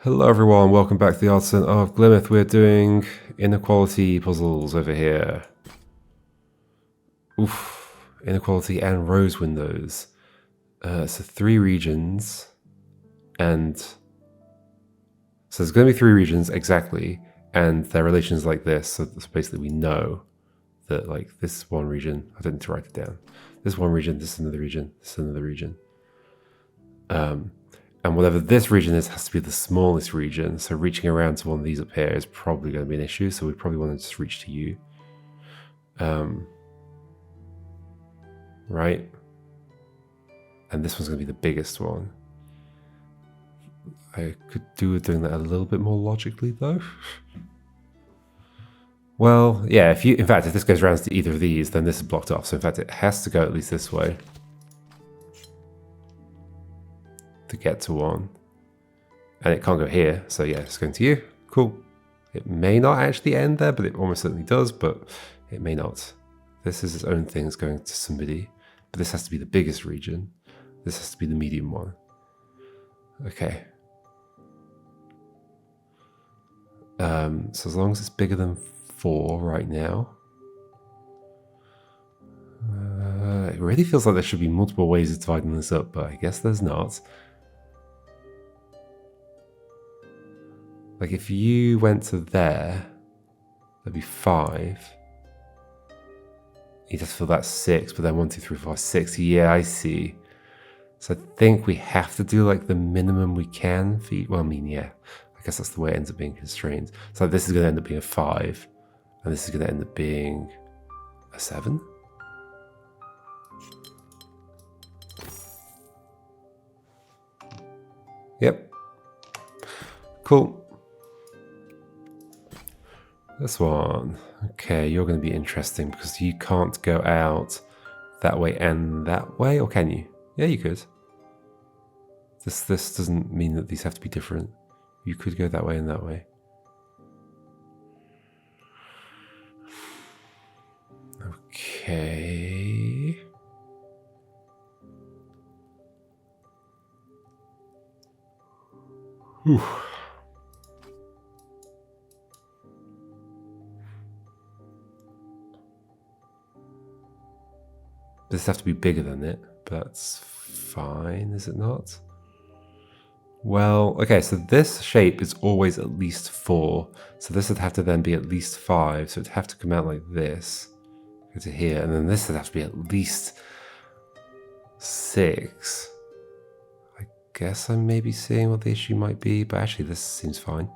Hello everyone, welcome back to the Artisan of Glimmith. We're doing inequality puzzles over here. Oof, inequality and rose windows. So 3 regions, and so there's going to be 3 regions exactly, and their relations like this. So basically we know that like this one region, I didn't write it down. This one region, this is another region, this is another region. And whatever this region is has to be the smallest region. So reaching around to one of these up here is probably going to be an issue. So we probably want to just reach to you. Right? And this one's going to be the biggest one. I could do with doing that a little bit more logically though. Well, yeah, in fact, if this goes around to either of these, then this is blocked off. So in fact, it has to go at least this way to get to one. And it can't go here, so yeah, it's going to you. Cool. It may not actually end there, but it almost certainly does, but it may not. This is its own thing, it's going to somebody. But this has to be the biggest region. This has to be the medium one. Okay. So as long as it's bigger than 4 right now. It really feels like there should be multiple ways of dividing this up, but I guess there's not. Like if you went to there, that'd be 5. You'd have to fill that 6, but then 1, 2, 3, 4, 6. Yeah, I see. So I think we have to do like the minimum we can for each. Well, I mean, yeah. I guess that's the way it ends up being constrained. So this is going to end up being a 5, and this is going to end up being a 7. Yep. Cool. This one. Okay, you're going to be interesting because you can't go out that way and that way, or can you? Yeah, you could. This doesn't mean that these have to be different. You could go that way and that way. Okay. Whew. This has to be bigger than it, but that's fine, is it not? Well, okay, so this shape is always at least 4. So this would have to then be at least 5. So it'd have to come out like this, go to here, and then this would have to be at least 6. I guess I'm maybe seeing what the issue might be, but actually this seems fine.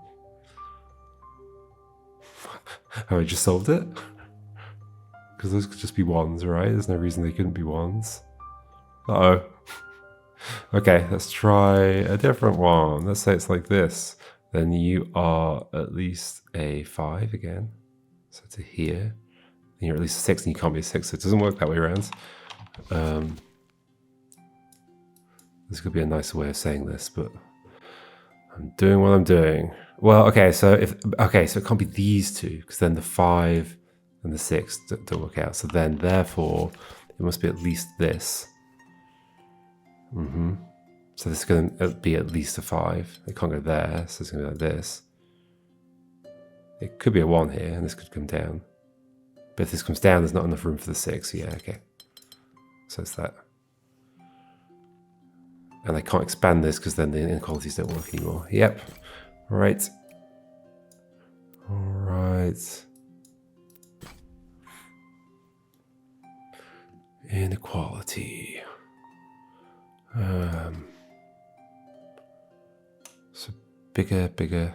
Have I just solved it? Because those could just be 1s, right? There's no reason they couldn't be 1s. Uh-oh. Okay, let's try a different one. Let's say it's like this. Then you are at least a 5 again. So to here. Then you're at least a 6 and you can't be a 6, so it doesn't work that way around. This could be a nicer way of saying this, but I'm doing what I'm doing. Well, okay, so it can't be these two, because then the 5 and the 6 don't work out. So then, therefore, it must be at least this. So this is going to be at least a 5. It can't go there, so it's going to be like this. It could be a 1 here, and this could come down. But if this comes down, there's not enough room for the 6. Yeah, okay. So it's that. And I can't expand this because then the inequalities don't work anymore. Yep. Right. All right. Inequality. So bigger.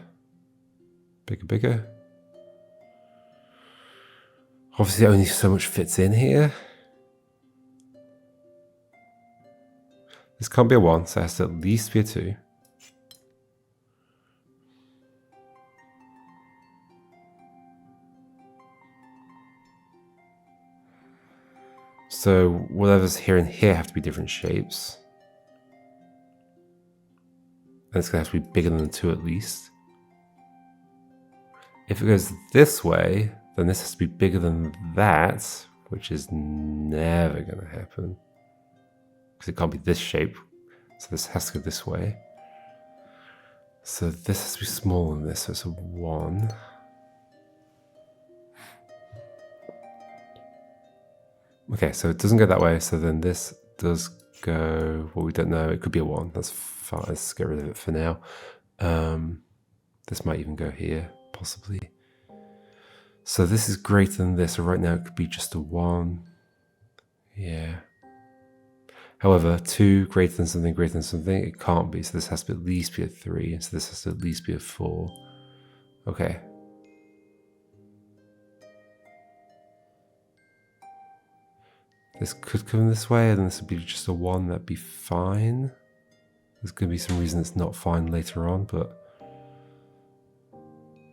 Obviously only so much fits in here. This can't be a 1, so it has to at least be a 2. So whatever's here and here have to be different shapes. And it's going to have to be bigger than 2 at least. If it goes this way, then this has to be bigger than that, which is never going to happen. Because it can't be this shape. So this has to go this way. So this has to be smaller than this, so it's a 1. Okay, so it doesn't go that way, so then this does go, well, we don't know, it could be a 1. That's fine, let's get rid of it for now. This might even go here, possibly. So this is greater than this, so right now it could be just a 1. Yeah. However, 2 greater than something, it can't be, so this has to at least be a 3, and so this has to at least be a 4. Okay. This could come this way, and this would be just a 1, that'd be fine. There's going to be some reason it's not fine later on, but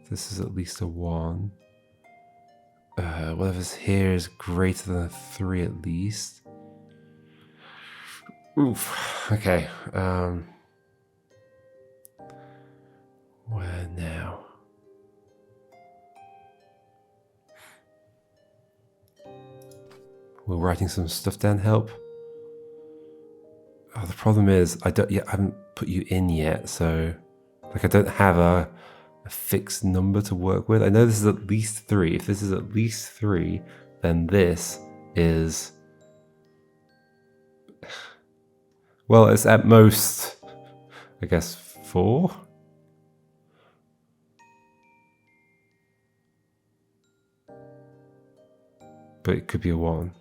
this is at least a 1. Whatever's here is greater than a 3 at least. Oof, okay. Where now? We're writing some stuff down, help. Oh, the problem is I haven't put you in yet, so like I don't have a fixed number to work with. I know this is at least 3. If this is at least 3, then this is, well, it's at most, I guess, 4. But it could be a 1.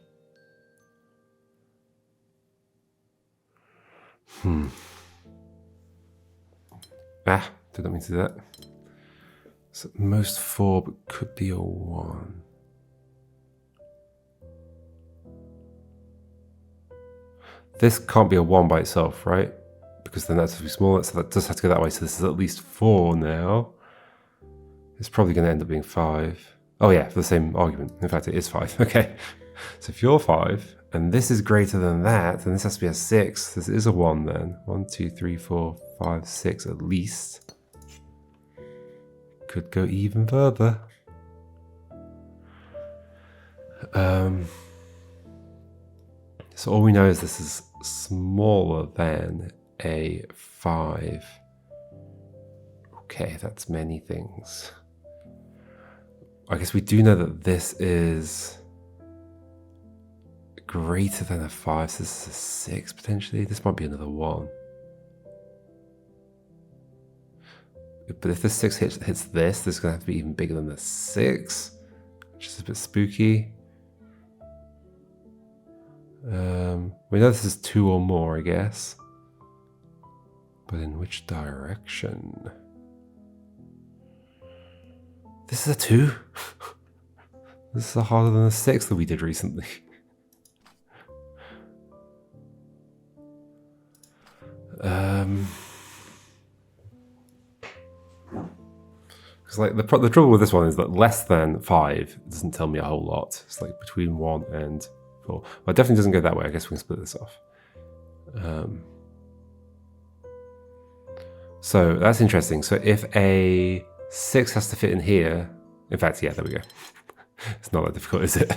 Did not mean to do that. So at most 4, but could be a 1. This can't be a 1 by itself, right? Because then that's too small, so that does have to go that way. So this is at least 4 now. It's probably going to end up being 5. Oh yeah, for the same argument. In fact, it is 5. Okay. So if you're 5, and this is greater than that, then this has to be a 6. This is a 1 then. 1, 2, 3, 4, 5, 6 at least. Could go even further. So all we know is this is smaller than a 5. Okay, that's many things. I guess we do know that this is greater than a 5, so this is a 6 potentially. This might be another 1. But if the 6 hits this is going to have to be even bigger than the 6, which is a bit spooky. We know this is 2 or more, I guess. But in which direction? This is a 2? This is harder than the 6 that we did recently. Because like the trouble with this one is that less than 5 doesn't tell me a whole lot. It's like between 1 and 4. Well, it definitely doesn't go that way. I guess we can split this off. So that's interesting. So if a 6 has to fit in here, in fact, yeah, there we go. It's not that difficult, is it?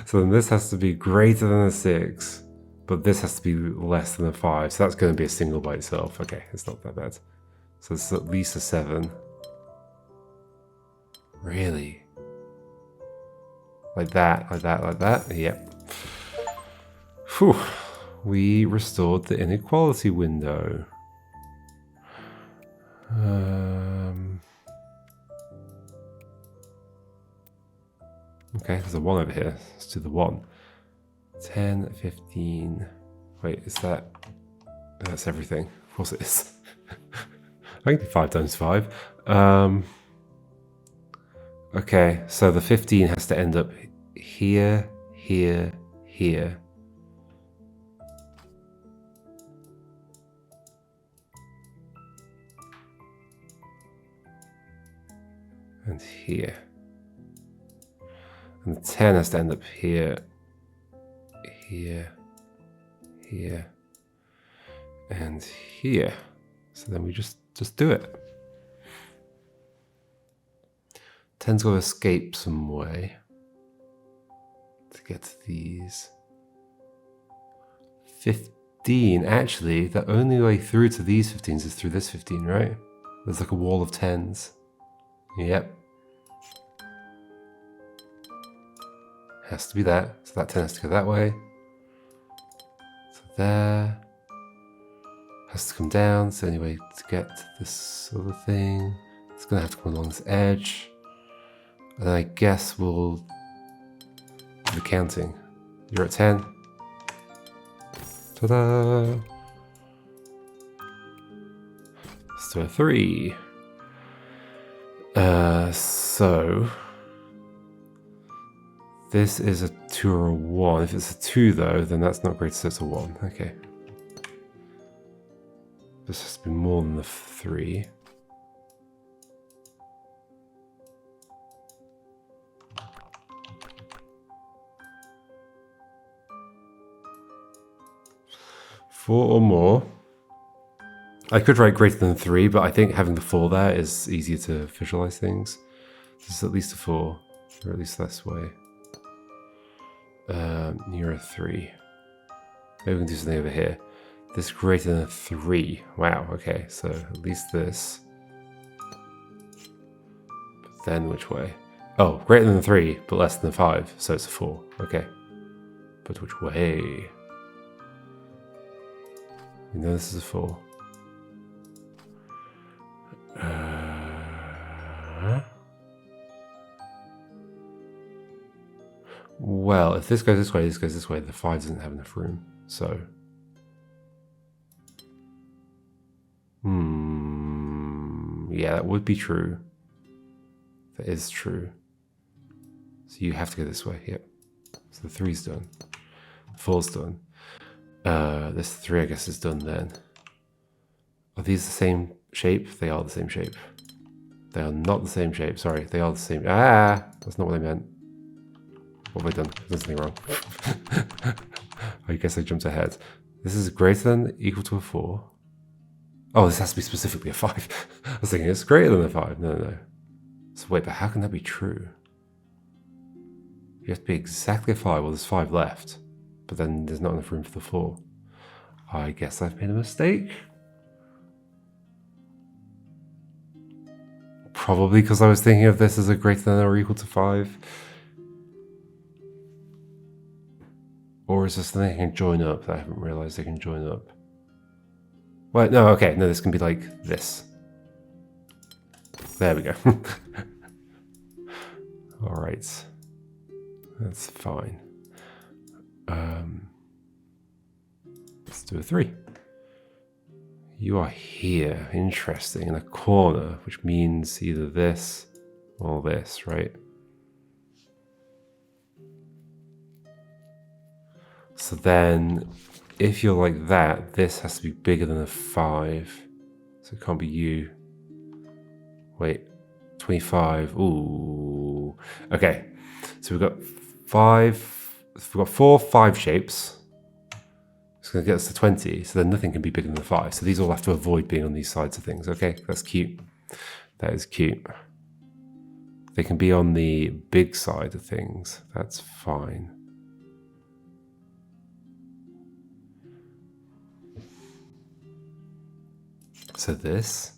So then this has to be greater than a 6, but this has to be less than a 5. So that's going to be a single by itself. Okay, it's not that bad. So it's at least a 7. Really? Like that, like that, like that? Yep. Whew. We restored the inequality window. Okay, there's a 1 over here. Let's do the 1. 10, 15. Wait, is that... That's everything. Of course it is. I can do 5 times 5. Okay, so the 15 has to end up here, here, here. And here. And the 10 has to end up here, here, here, and here. So then we just do it. 10's got to escape some way to get to these. 15. Actually, the only way through to these 15s is through this 15, right? There's like a wall of 10s. Yep. Has to be that. So that 10 has to go that way. So there. Has to come down. So anyway, to get to this other thing, it's going to have to come along this edge. And I guess we'll do the counting. You're at 10. Ta-da! Let's do a 3. So this is a 2 or a 1. If it's a 2 though, then that's not great, so it's a 1. Okay. This has to be more than the 3. Four or more. I could write greater than 3, but I think having the 4 there is easier to visualize things. This is at least a 4, or at least this way. Near a 3. Maybe we can do something over here. This is greater than a 3. Wow, okay, so at least this. But then which way? Oh, greater than 3, but less than 5, so it's a 4. Okay. But which way? We know this is a 4. Well, if this goes this way, this goes this way, the 5 doesn't have enough room, so... yeah, that would be true. That is true. So you have to go this way, yep. So the 3's done. The 4's done. This 3, I guess, is done then. Are these the same shape? They are the same shape. They are not the same shape, sorry. They are the same... Ah! That's not what I meant. What have I done? There's something wrong. I guess I jumped ahead. This is greater than, equal to a 4. Oh, this has to be specifically a 5. I was thinking it's greater than a 5. No, no. So wait, but how can that be true? You have to be exactly a 5. Well, there's 5 left. But then there's not enough room for the 4. I guess I've made a mistake. Probably because I was thinking of this as a greater than or equal to 5. Or is this something I can join up that I haven't realized I can join up? Well, no, okay, no, this can be like this. There we go. All right, that's fine. Let's do a 3. You are here, interesting, in a corner, which means either this or this, right? So then, if you're like that, this has to be bigger than a 5. So it can't be you. Wait, 25. Ooh. Okay, so we've got 4 5 shapes. It's going to get us to 20, so then nothing can be bigger than 5. So these all have to avoid being on these sides of things. Okay, that's cute. That is cute. They can be on the big side of things. That's fine. So this.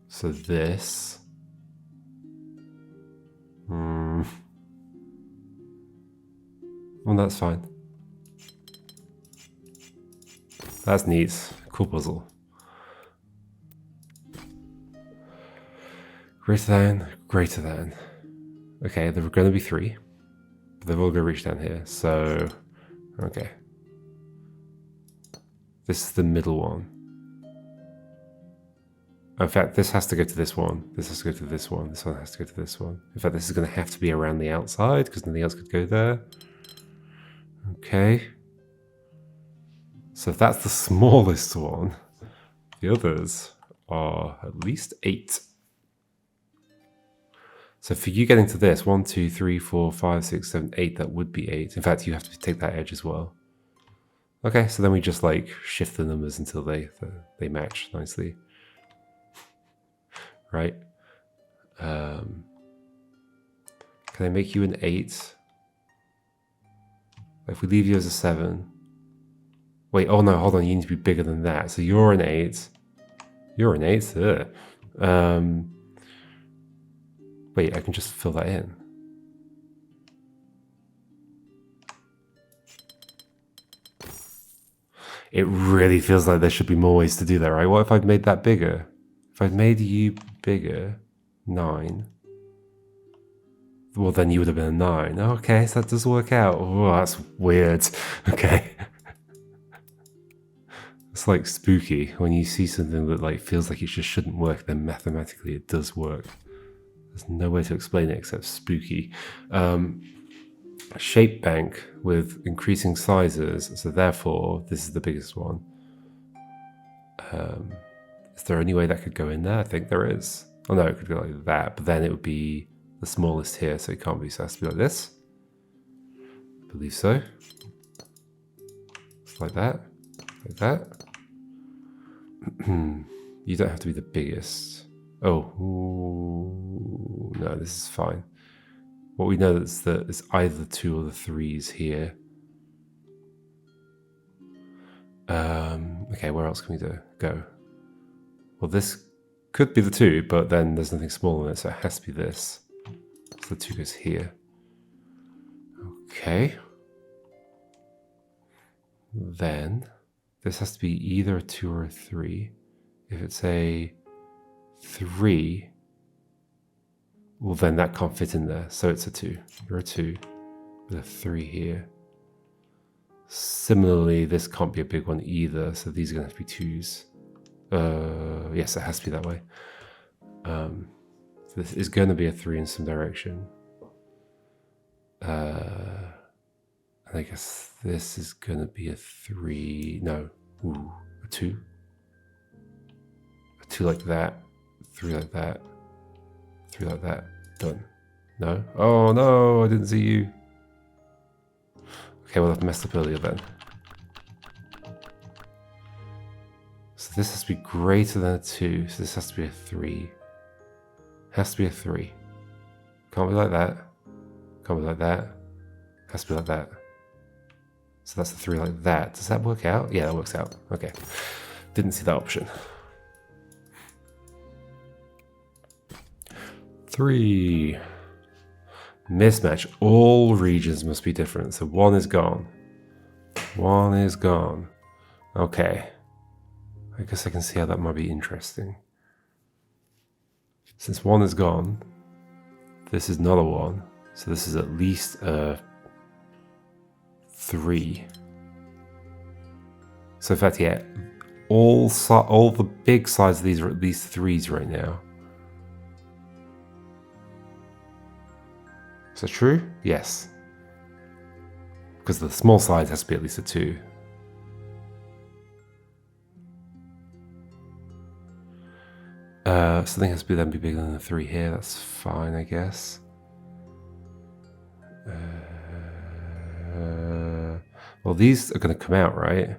So this. Well, that's fine. That's neat. Cool puzzle. Greater than, greater than. Okay, there are going to be 3. But they've all got to reach down here. So, okay. This is the middle one. In fact, this has to go to this one. This has to go to this one. This one has to go to this one. In fact, this is going to have to be around the outside because nothing else could go there. Okay. So if that's the smallest one, the others are at least 8. So for you getting to this, 1, 2, 3, 4, 5, 6, 7, 8, that would be 8. In fact, you have to take that edge as well. Okay, so then we just like shift the numbers until they match nicely. Right? Can I make you an 8? If we leave you as a 7. Wait, oh no, hold on, you need to be bigger than that. So you're an 8. You're an 8. Ugh. Wait, I can just fill that in. It really feels like there should be more ways to do that, right? What if I'd made that bigger? If I'd made you bigger, 9, well then you would have been a 9. Okay, so that does work out. Oh, that's weird. Okay. It's like spooky when you see something that like feels like it just shouldn't work, then mathematically it does work. There's no way to explain it except spooky. A shape bank with increasing sizes, so therefore this is the biggest one. Is there any way that could go in there? I think there is. Oh no, it could go like that, but then it would be the smallest here, so it can't be, so it has to be like this. I believe so. Just like that. Like that. You don't have to be the biggest. Oh, ooh, no, this is fine. What we know is that it's either the 2 or the 3s here. Okay, where else can we go? Well, this could be the 2, but then there's nothing smaller in it, so it has to be this. So the 2 goes here. Okay. Then this has to be either a 2 or a 3. If it's a 3, well then that can't fit in there, so it's a 2. You're a 2 with a 3 here. Similarly, this can't be a big one either, so these are going to have to be 2s. Yes, it has to be that way. So this is going to be a 3 in some direction. And I guess this is going to be a 3. No, ooh, a 2. A 2 like that, 3 like that, 3 like that. Done. No? Oh no, I didn't see you. Okay, well I've messed up earlier then. So this has to be greater than a 2, so this has to be a 3. Has to be a 3. Can't be like that. Can't be like that. Has to be like that. So that's the 3 like that. Does that work out? Yeah, that works out. Okay. Didn't see that option. 3. Mismatch. All regions must be different. So 1 is gone. 1 is gone. Okay. I guess I can see how that might be interesting. Since 1 is gone, this is not a 1. So this is at least a 3. So in fact, yeah, all the big sides of these are at least 3s right now. Is that true? Yes. Because the small size has to be at least a 2. Something has to then be bigger than a 3 here. That's fine, I guess. Well, these are going to come out, right?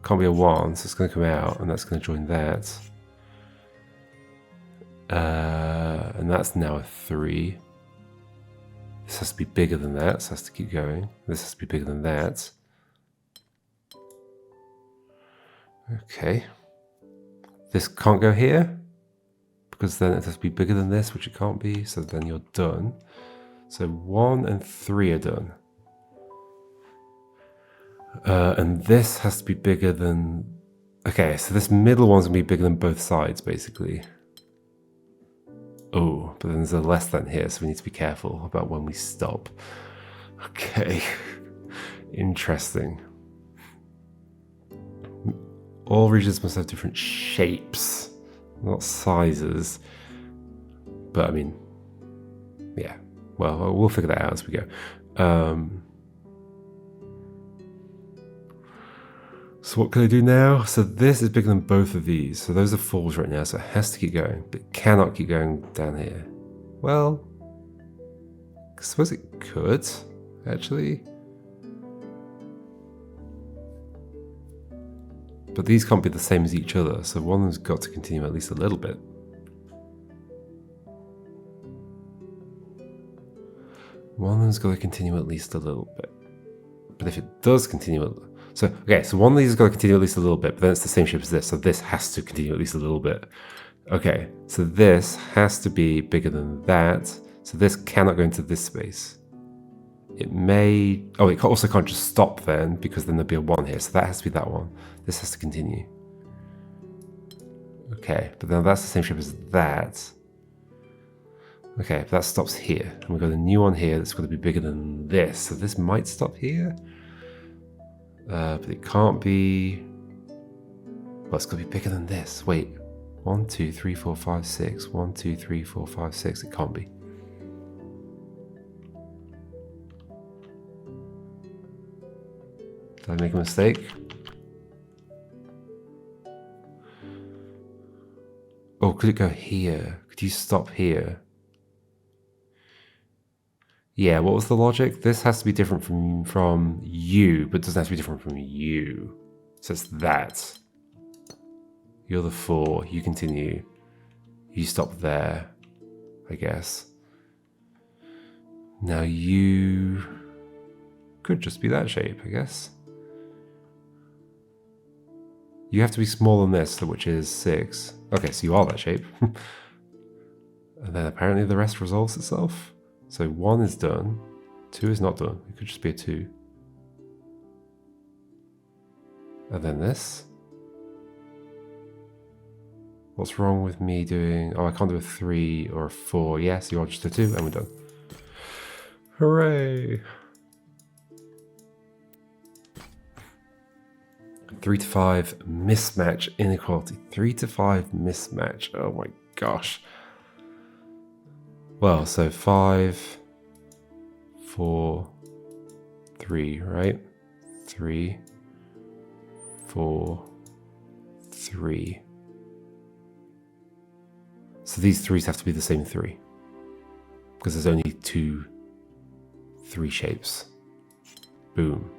Can't be a 1, so it's going to come out, and that's going to join that. And that's now a 3. This has to be bigger than that, so it has to keep going. This has to be bigger than that. Okay. This can't go here, because then it has to be bigger than this, which it can't be, so then you're done. So 1 and 3 are done. And this has to be bigger than... Okay, so this middle one's going to be bigger than both sides, basically. Oh, but then there's a less than here, so we need to be careful about when we stop. Okay. Interesting. All regions must have different shapes, not sizes. But I mean, yeah. Well, we'll figure that out as we go. So what can I do now? So this is bigger than both of these. So those are 4s right now, so it has to keep going. But it cannot keep going down here. Well, I suppose it could, actually. But these can't be the same as each other, so one of them's got to continue at least a little bit. One of them's got to continue at least a little bit. But if it does continue, so okay, so one of these has got to continue at least a little bit, but then it's the same shape as this, so this has to continue at least a little bit. Okay, so this has to be bigger than that, so this cannot go into this space. It may, oh, it also can't just stop then, because then there'll be a 1 here, so that has to be that one. This has to continue. Okay, but then that's the same shape as that. Okay, but that stops here. And we've got a new one here that's going to be bigger than this. So this might stop here. But it can't be... Well, it's going to be bigger than this. Wait. 1, 2, 3, 4, 5, 6. 1, 2, 3, 4, 5, 6. It can't be. Did I make a mistake? Oh, could it go here? Could you stop here? Yeah, what was the logic? This has to be different from you, but it doesn't have to be different from you. So it's that. You're the 4, you continue. You stop there, I guess. Now you could just be that shape, I guess. You have to be smaller than this, which is 6. Okay, so you are that shape. And then apparently the rest resolves itself. So 1 is done, 2 is not done. It could just be a 2. And then this. What's wrong with me doing... Oh, I can't do a 3 or a 4. Yes, you are just a 2, and we're done. Hooray! 3 to 5 mismatch inequality. 3 to 5 mismatch. Oh my gosh. Well, so 5, 4, 3, right? 3, 4, 3. So these 3s have to be the same 3. Because there's only 2 3 shapes. Boom.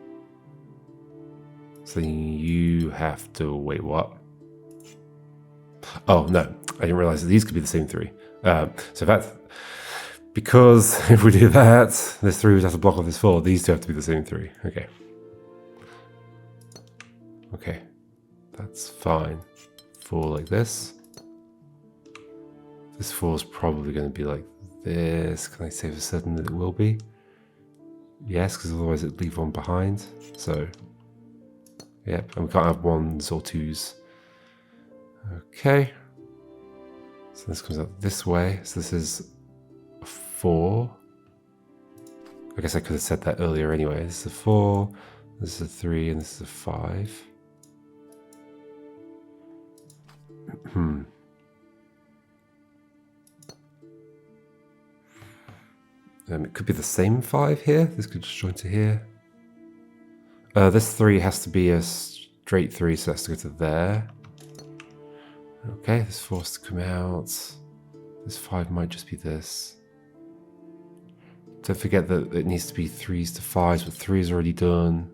So then you have to... Wait, what? Oh, no. I didn't realize that these could be the same 3. So that's... Because if we do that, this 3 would have to block off this 4. These 2 have to be the same 3. Okay. Okay. That's fine. 4 like this. This 4 is probably going to be like this. Can I say for certain that it will be? Yes, because otherwise it'd leave 1 behind. So, yep. And we can't have 1s or 2s. Okay. So this comes out this way. So this is 4. I guess I could have said that earlier anyway. This is a 4, this is a 3, and this is a 5. It could be the same 5 here. This could just join to here. This 3 has to be a straight 3, so it has to go to there. Okay, this 4 has to come out. This 5 might just be this. Don't forget that it needs to be 3s to 5s, but 3 is already done.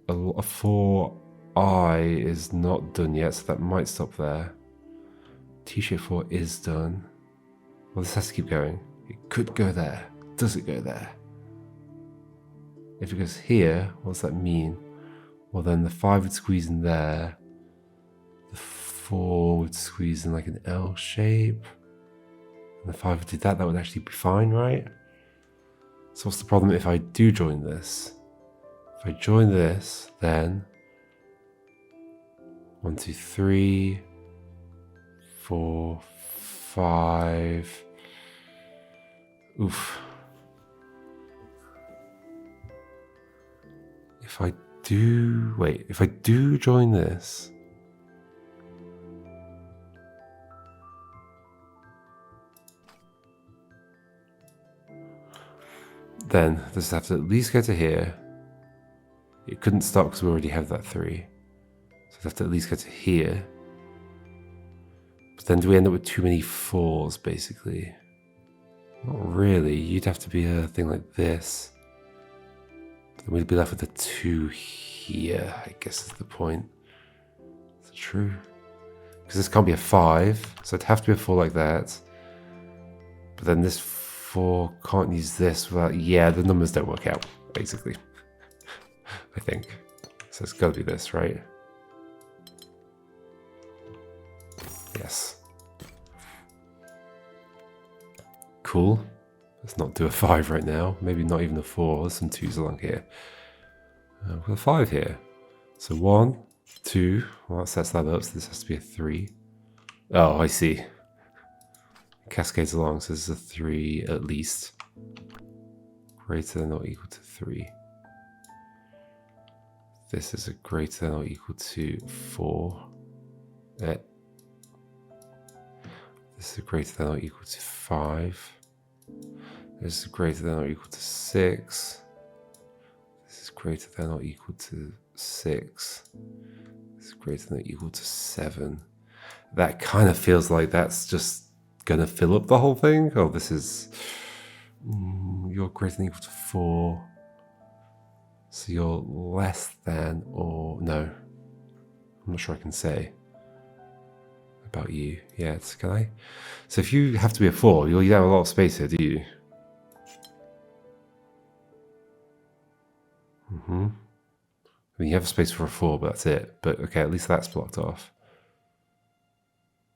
A 4i is not done yet, so that might stop there. T-shape 4 is done. Well, this has to keep going. It could go there. Does it go there? If it goes here, what does that mean? Well, then the 5 would squeeze in there. The 4 would squeeze in like an L shape. And the 5 would do that, that would actually be fine, right? So what's the problem if I do join this? If I join this, then 1, 2, 3, 4, 5. Oof. If I do join this, then this has to at least go to here. It couldn't stop because we already have that 3. So I have to at least go to here. But then do we end up with too many 4s, basically? Not really. You'd have to be a thing like this. Then we'd be left with a 2 here, I guess is the point. Is it true? Because this can't be a 5, so it'd have to be a 4 like that. But then this 4 can't use this without... Yeah, the numbers don't work out, basically. I think. So it's got to be this, right? Yes. Cool. Let's not do a 5 right now. Maybe not even a 4. There's some 2s along here. We've got a 5 here. So 1, 2. Well, that sets that up. So this has to be a 3. Oh, I see. Cascades along. So this is a 3 at least. Greater than or equal to 3. This is a greater than or equal to 4. This is a greater than or equal to 5. This is greater than or equal to 6. This is greater than or equal to 6. This is greater than or equal to 7. That kind of feels like that's just gonna fill up the whole thing. Oh, this is... you're greater than or equal to 4. So you're less than or... No. I'm not sure I can say about you yet, can I? So if you have to be a 4, you don't have a lot of space here, do you? I mean, you have space for a 4, but that's it. But okay, at least that's blocked off.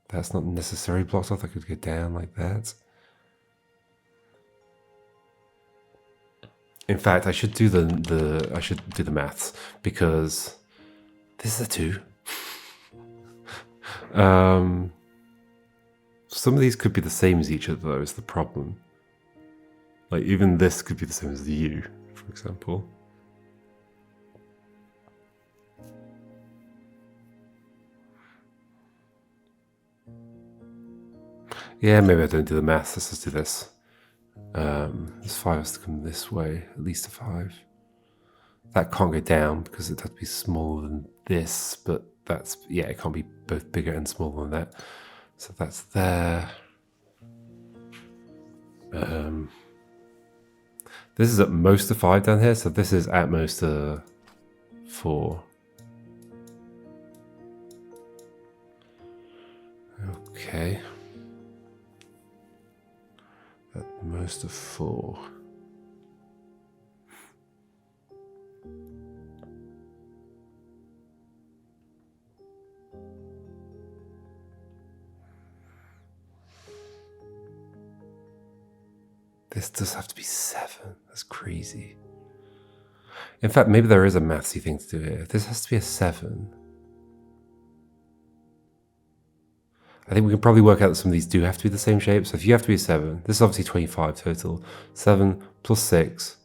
That's not necessarily blocked off. I could go down like that. In fact, I should do the maths, because this is a 2. Some of these could be the same as each other, though, is the problem. Like, even this could be the same as the U, for example. Yeah, maybe I don't do the maths. Let's just do this. This 5 has to come this way, at least a 5. That can't go down because it has to be smaller than this, but that's, yeah, it can't be both bigger and smaller than that. So that's there. This is at most a 5 down here, so this is at most a 4. Okay. At most a 4. This does have to be 7. That's crazy. In fact, maybe there is a mathsy thing to do here. This has to be a 7. I think we can probably work out that some of these do have to be the same shape. So if you have to be a 7, this is obviously 25 total. 7 plus 6,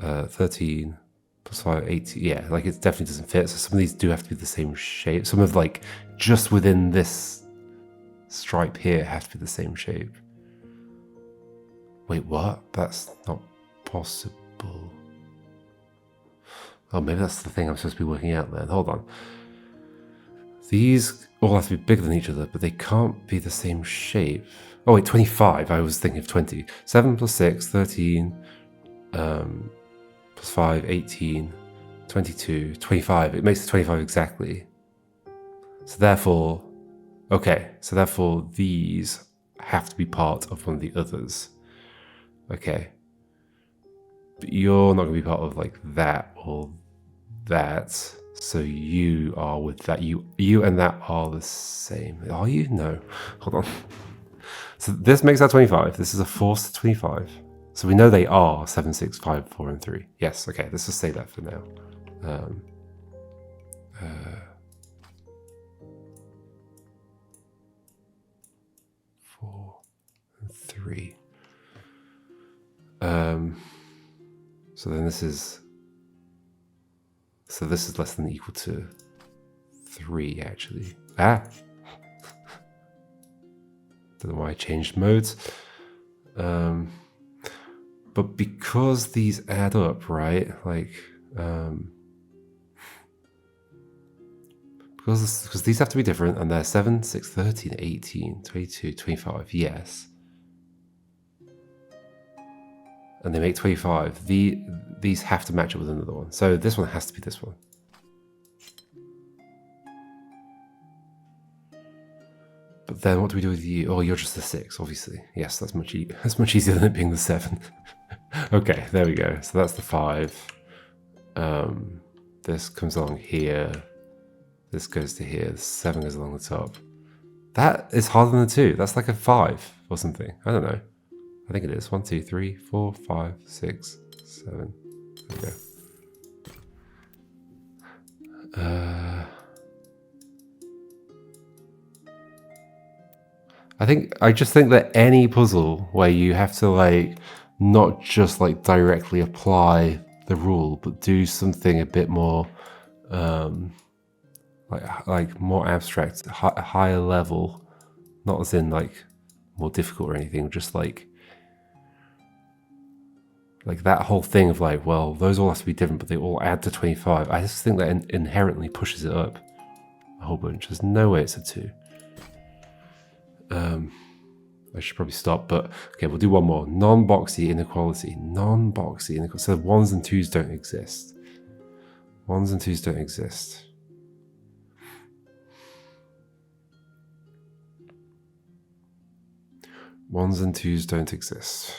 13 plus 5, 18. Yeah, like it definitely doesn't fit. So some of these do have to be the same shape. Some of like just within this stripe here have to be the same shape. Wait, what? That's not possible. Oh, maybe that's the thing I'm supposed to be working out then. Hold on. These all have to be bigger than each other, but they can't be the same shape. Oh wait, 25. I was thinking of 20. 7 plus 6, 13, plus 5, 18, 22, 25. It makes it 25 exactly. So therefore, okay, so therefore these have to be part of one of the others. Okay. But you're not going to be part of like that or that. So you are with that. You and that are the same. Are you? No. Hold on. So this makes that 25. This is a forced 25. So we know they are 7, 6, 5, 4, and 3. Yes. Okay. Let's just say that for now. 4 and 3. So then this is. So this is less than or equal to 3, actually. Ah! Don't know why I changed modes. But because these add up, right? Like, because these have to be different, and they're 7, 6, 13, 18, 22, 25, yes. And they make 25. These have to match up with another one. So this one has to be this one. But then what do we do with you? Oh, you're just the 6, obviously. Yes, that's much easier than it being the 7. Okay, there we go. So that's the 5. This comes along here. This goes to here. 7 goes along the top. That is harder than a 2. That's like a 5 or something. I don't know. I think it is. 1, 2, 3, 4, 5, 6, 7. There we go. I just think that any puzzle where you have to like not just like directly apply the rule, but do something a bit more like more abstract, higher level, not as in like more difficult or anything, just like that whole thing of like, well, those all have to be different, but they all add to 25. I just think that inherently pushes it up a whole bunch. There's no way it's a 2. I should probably stop, but okay, we'll do one more. Non-boxy inequality. Non-boxy inequality. So 1s and 2s don't exist. 1s and 2s don't exist. Ones and 2s don't exist.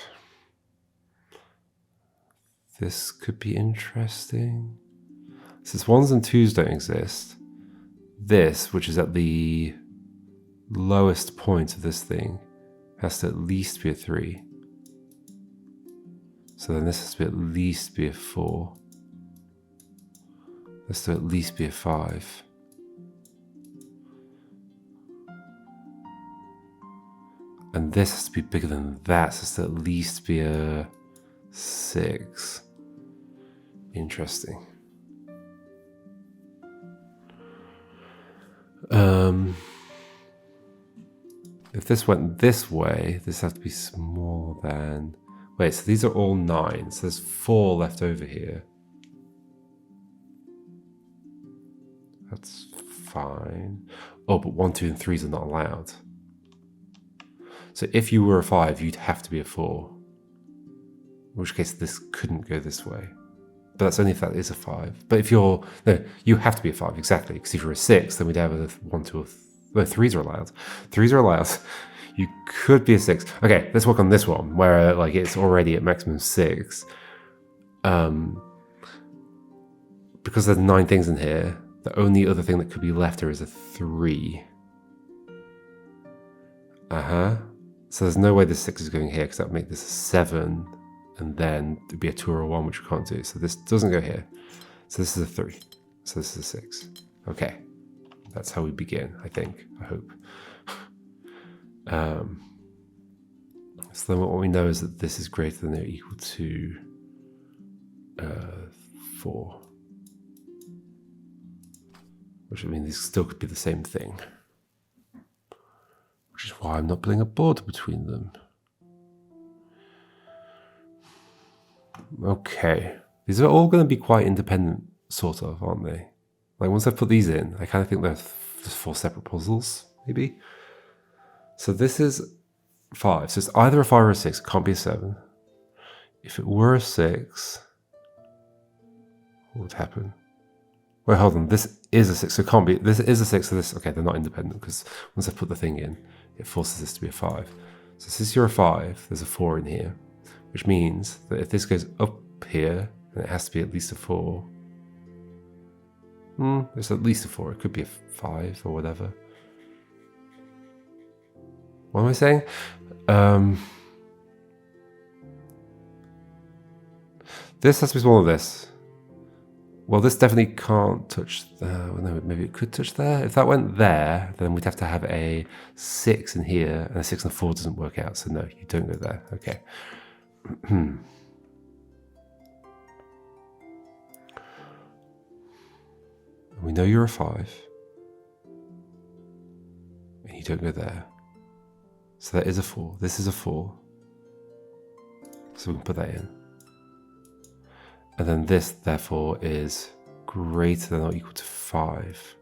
This could be interesting. Since 1s and 2s don't exist, this, which is at the lowest point of this thing, has to at least be a 3. So then this has to be at least be a 4. This has to at least be a 5. And this has to be bigger than that, so it's to at least be a 6. Interesting. If this went this way, this has to be smaller than... Wait, so these are all 9, so there's 4 left over here. That's fine. Oh, but 1, 2, and 3s are not allowed. So if you were a 5, you'd have to be a 4. In which case this couldn't go this way. But that's only if that is a 5. But if you're... No, you have to be a 5, exactly. Because if you're a 6, then we'd have a 1, 2, or... No, 3s are allowed. 3s are allowed. You could be a 6. Okay, let's work on this one, where like it's already at maximum 6. Because there's 9 things in here, the only other thing that could be left here is a 3. So there's no way this 6 is going here, because that would make this a 7, and then it'd be a 2 or a 1, which we can't do. So this doesn't go here. So this is a 3. So this is a 6. Okay. That's how we begin, I think. I hope. So then what we know is that this is greater than or equal to 4. Which, I mean, these still could be the same thing. Which is why I'm not putting a border between them. Okay. These are all going to be quite independent, sort of, aren't they? Like, once I've put these in, I kind of think they're just 4 separate puzzles, maybe? So this is 5. So it's either a 5 or a 6. It can't be a 7. If it were a 6, what would happen? Wait, hold on. This is a 6, so it can't be... This is a 6, so this... Okay, they're not independent, because once I put the thing in, it forces this to be a 5. So since you're a 5, there's a 4 in here, which means that if this goes up here, then it has to be at least a 4. There's at least a 4. It could be a 5 or whatever. What am I saying? This has to be smaller than this. Well, this definitely can't touch... no, maybe it could touch there. If that went there, then we'd have to have a 6 in here, and a 6 and a 4 doesn't work out. So no, you don't go there. Okay. We know you're a 5. And you don't go there. So that is a 4. This is a 4. So we can put that in. And then this, therefore, is greater than or equal to 5.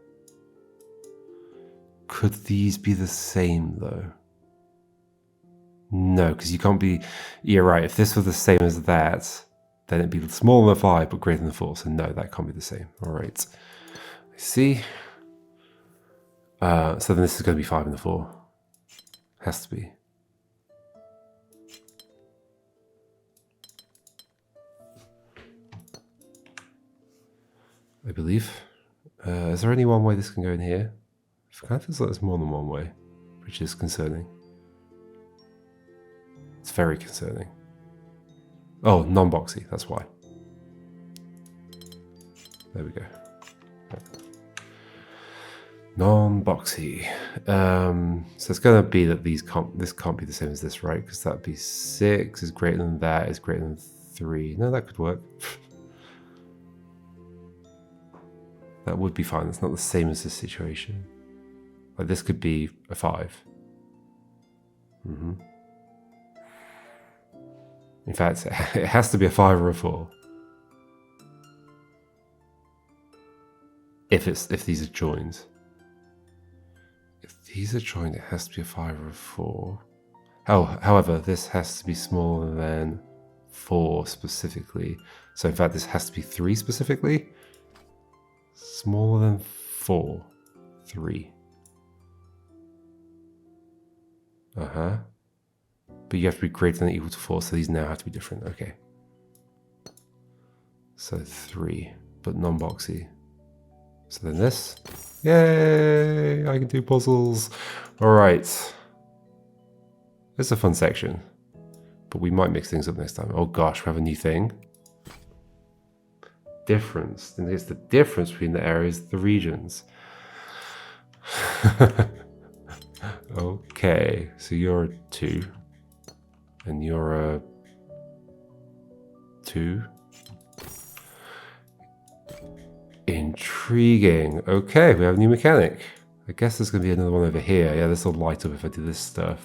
Could these be the same, though? No, because you can't be... You're right. If this were the same as that, then it'd be smaller than 5, but greater than 4. So no, that can't be the same. All right. I see. So then this is going to be 5 and a 4. Has to be. I believe. Is there only one way this can go in here? It kind of feels like there's more than one way, which is concerning. It's very concerning. Oh, non-boxy, that's why. There we go. Non-boxy. So it's going to be that this can't be the same as this, right? Because that'd be 6 is greater than that is greater than 3. No, that could work. That would be fine. It's not the same as this situation. Like this could be a 5. In fact, it has to be a 5 or a 4. If these are joined. If these are joined, it has to be a 5 or a 4. However, this has to be smaller than 4 specifically. So in fact, this has to be 3 specifically. Smaller than 4. 3. But you have to be greater than or equal to 4, so these now have to be different. Okay. So 3, but non-boxy. So then this. Yay! I can do puzzles. Alright. It's a fun section. But we might mix things up next time. Oh gosh, we have a new thing. Difference. And it's the difference between the areas, the regions. Okay, so you're a 2. And you're a 2. Intriguing. Okay, we have a new mechanic. I guess there's going to be another one over here. Yeah, this will light up if I do this stuff.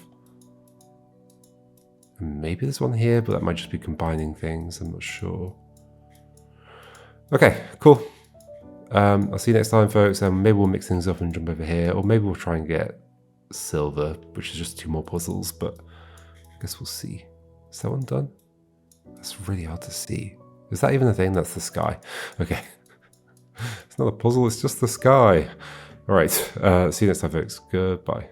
And maybe there's one here, but that might just be combining things. I'm not sure. Okay, cool. I'll see you next time, folks. Maybe we'll mix things up and jump over here. Or maybe we'll try and get silver, which is just 2 more puzzles. But I guess we'll see. Is that one done? That's really hard to see. Is that even a thing? That's the sky. Okay. It's not a puzzle, it's just the sky. All right. See you next time, folks. Goodbye.